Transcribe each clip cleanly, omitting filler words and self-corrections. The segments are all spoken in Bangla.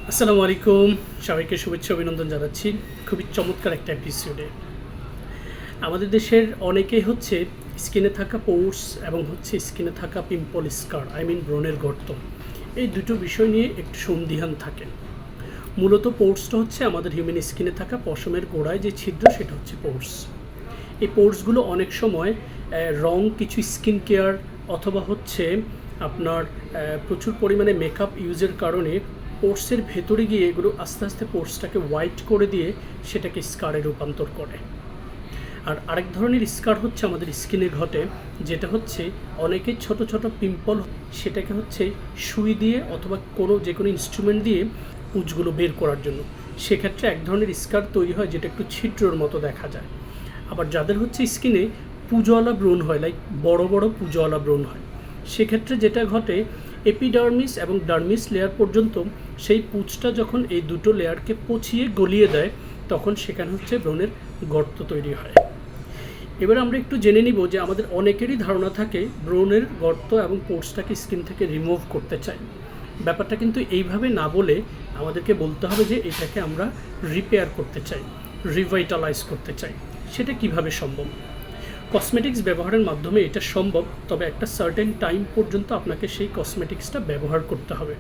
আসসালামু আলাইকুম, সবাইকে শুভেচ্ছা অভিনন্দন জানাচ্ছি। খুবই চমৎকার একটা এপিসোডে আমাদের দেশের অনেকেই হচ্ছে স্কিনে থাকা পোর্স এবং হচ্ছে স্কিনে থাকা পিম্পল স্কার ব্রণের গর্ত, এই দুটো বিষয় নিয়ে একটু সন্দিহান থাকে। মূলত পোর্সটা হচ্ছে আমাদের হিউম্যান স্কিনে থাকা পশমের গোড়ায় যে ছিদ্র, সেটা হচ্ছে পোর্স। এই পোর্সগুলো অনেক সময় রং কিছু স্কিন কেয়ার অথবা হচ্ছে আপনার প্রচুর পরিমাণে মেকআপ ইউজের কারণে পোর্সের ভেতরে গিয়ে এগুলো আস্তে আস্তে পোর্সটাকে হোয়াইট করে দিয়ে সেটাকে স্কারে রূপান্তর করে। আর আরেক ধরনের স্কার হচ্ছে আমাদের স্কিনে ঘটে, যেটা হচ্ছে অনেকের ছোট ছোট পিম্পল, সেটাকে হচ্ছে সুই দিয়ে অথবা যে কোনো ইনস্ট্রুমেন্ট দিয়ে পুঁজগুলো বের করার জন্য। সেক্ষেত্রে এক ধরনের স্কার তৈরি হয় যেটা একটু ছিদ্রর মতো দেখা যায়। আবার যাদের হচ্ছে স্কিনে পুজোওয়ালা ব্রণ হয়, লাইক বড় বড় পুজোওয়ালা ব্রণ হয়, সেক্ষেত্রে যেটা ঘটে, এপিডার্মিস এবং ডার্মিস লেয়ার পর্যন্ত সেই পুঁজটা যখন এই দুটো লেয়ারকে পচিয়ে গলিয়ে দেয়, তখন সেখানে হচ্ছে ব্রণের গর্ত তৈরি হয়। এবার আমরা একটু জেনে নিব যে আমাদের অনেকেরই ধারণা থাকে ব্রণের গর্ত এবং পোর্সটাকে স্কিন থেকে রিমুভ করতে চাই। ব্যাপারটা কিন্তু এইভাবে না বলে আমাদেরকে বলতে হবে যে এটাকে আমরা রিপেয়ার করতে চাই, রিভাইটালাইজ করতে চাই। সেটা কিভাবে সম্ভব? কসমেটিক্স ব্যবহারের মাধ্যমে এটা সম্ভব, তবে একটা সার্টেন টাইম পর্যন্ত আপনাকে সেই কসমেটিক্সটা ব্যবহার করতে হবে।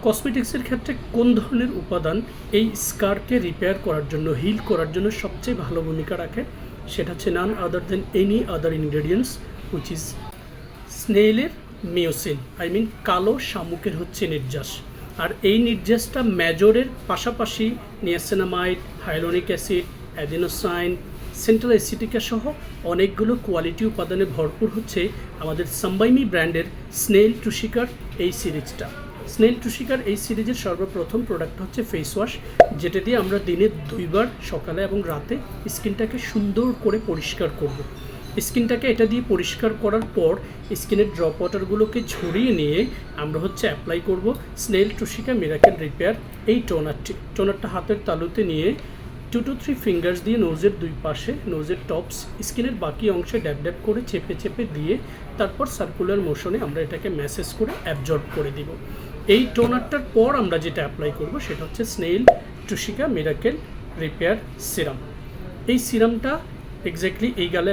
কসমেটিক্সের ক্ষেত্রে কোন ধরনের উপাদান এই স্কারকে রিপেয়ার করার জন্য, হিল করার জন্য সবচেয়ে ভালো ভূমিকা রাখে, সেটা হচ্ছে none other than any other ingredients which is স্নেইলের মিওসিন, কালো শামুকের হচ্ছে নির্যাস। আর এই নির্যাসটা মেজরের পাশাপাশি niacinamide, hyaluronic acid, adenosine, centella asiatica সহ অনেকগুলো কোয়ালিটি উপাদানে ভরপুর হচ্ছে আমাদের সাম্বাইমি ব্র্যান্ডের স্নেইল টুশিকার এই সিরিজটা। স্নেইল টুশিকার এই সিরিজের সর্বপ্রথম প্রোডাক্ট হচ্ছে ফেস ওয়াশ, যেটা দিয়ে আমরা দিনে 2বার সকালে এবং রাতে স্কিনটাকে সুন্দর করে পরিষ্কার করব। স্কিনটাকে এটা দিয়ে পরিষ্কার করার পর স্কিনের ড্রপ ওয়াটারগুলোকে ঝরিয়ে নিয়ে আমরা হচ্ছে অ্যাপ্লাই করব স্নেইল টুশিকা মিরাকেল রিপেয়ার এই টোনারটা হাতের তালুতে নিয়ে 2 to 3 ফিঙ্গার্স দিয়ে নোজের দুই পাশে, নোজের টপস, স্কিনের বাকি অংশে ড্যাব ড্যাব করে চেপে চেপে দিয়ে তারপর সার্কুলার মোশনে আমরা এটাকে ম্যাসেজ করে অ্যাবজর্ব করে দিব। এই টোনারটার পর আমরা যেটা অ্যাপ্লাই করব সেটা হচ্ছে স্নেইল টুশিকা মিরাকেল রিপেয়ার সিরাম। এই সিরামটা এক্স্যাক্টলি এই গালে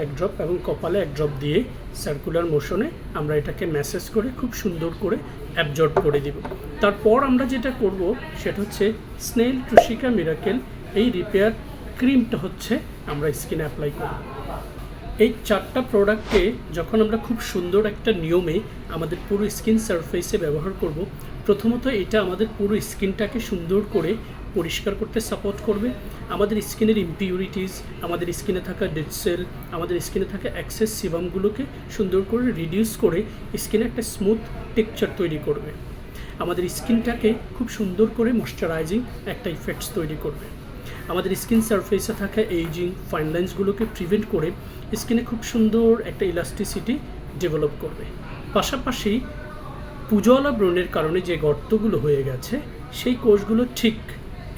এক ড্রপ এবং কপালে এক ড্রপ দিয়ে সার্কুলার মোশনে আমরা এটাকে ম্যাসেজ করে খুব সুন্দর করে অ্যাবজর্ব করে দিব। তারপর আমরা যেটা করব সেটা হচ্ছে স্নেইল টুশিকা মিরাকেল এই রিপেয়ার ক্রিমটা হচ্ছে আমরা স্কিনে অ্যাপ্লাই করব। এই 4টা প্রোডাক্টকে যখন আমরা খুব সুন্দর একটা নিয়মে আমাদের পুরো স্কিন সারফেসে ব্যবহার করব, প্রথমত এটা আমাদের পুরো স্কিনটাকে সুন্দর করে পরিষ্কার করতে সাপোর্ট করবে। আমাদের স্কিনের ইমপিউরিটিস, আমাদের স্কিনে থাকা ডেড সেল, আমাদের স্কিনে থাকা এক্সেস সিবামগুলোকে সুন্দর করে রিডিউস করে স্কিনে একটা স্মুথ টেক্সচার তৈরি করবে। আমাদের স্কিনটাকে খুব সুন্দর করে ময়শ্চারাইজিং একটা ইফেক্টস তৈরি করবে। আমাদের স্কিন সারফেসে থাকা এইজিং, ফাইন লাইন্সগুলোকে প্রিভেন্ট করে স্কিনে খুব সুন্দর একটা ইলাস্টিসিটি ডেভেলপ করবে। পাশাপাশি পুজোওয়ালা ব্রণের কারণে যে গর্তগুলো হয়ে গেছে, সেই কোষগুলো ঠিক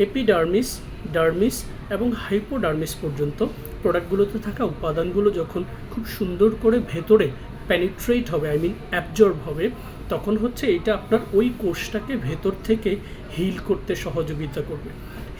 এপিডার্মিস, ডার্মিস এবং হাইপোডার্মিস পর্যন্ত প্রোডাক্টগুলোতে থাকা উপাদানগুলো যখন খুব সুন্দর করে ভেতরে পেনিট্রেট হবে, অ্যাবজর্ব হবে, তখন হচ্ছে এটা আপনার ওই কোষটাকে ভেতর থেকে হিল করতে সহযোগিতা করবে।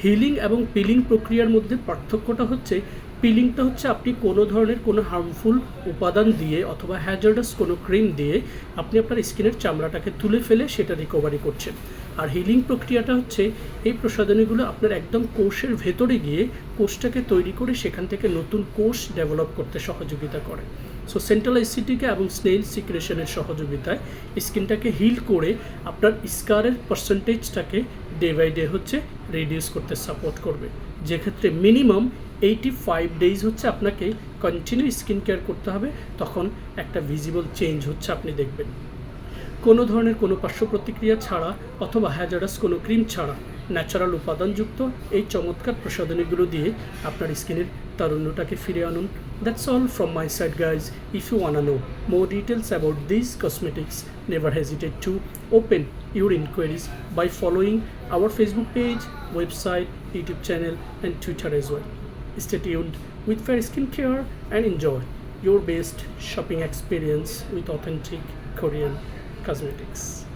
হিলিং এবং পিলিং প্রক্রিয়ার মধ্যে পার্থক্যটা হচ্ছে, পিলিংটা হচ্ছে আপনি কোনো ধরনের কোনো হার্মফুল উপাদান দিয়ে অথবা হ্যাজার্ডাস কোনো ক্রিম দিয়ে আপনি আপনার স্কিনের চামড়াটাকে তুলে ফেলে সেটা রিকভারি করছেন। আর হিলিং প্রক্রিয়াটা হচ্ছে এই প্রসাধনীগুলো আপনার একদম কোষের ভেতরে গিয়ে কোষটাকে তৈরি করে সেখান থেকে নতুন কোষ ডেভেলপ করতে সহযোগিতা করে। সো সেন্ট্রাল অ্যাসিটিকা এবং স্নেইল সিক্রেশনের সহযোগিতায় স্কিনটাকে হিল করে আপনার স্কারের পার্সেন্টেজটাকে ডে বাই ডে হচ্ছে রিডিউস করতে সাপোর্ট করবে। যেক্ষেত্রে মিনিমাম 85 ডেজ হচ্ছে আপনাকে কন্টিনিউ স্কিন কেয়ার করতে হবে, তখন একটা ভিজিবল চেঞ্জ হচ্ছে আপনি দেখবেন। কোনো ধরনের কোনো পার্শ্ব প্রতিক্রিয়া ছাড়া অথবা হ্যাজারাস কোনো ক্রিম ছাড়া ন্যাচারাল উপাদানযুক্ত এই চমৎকার প্রসাধনীগুলো দিয়ে আপনার স্কিনের তারুণ্যটাকে ফিরে আনুন। That's all from my side, guys. If you wanna know more details about these cosmetics, never hesitate to open your inquiries by following our Facebook page, website, YouTube channel and Twitter as well. Stay tuned with Fair Skincare and enjoy your best shopping experience with authentic Korean cosmetics.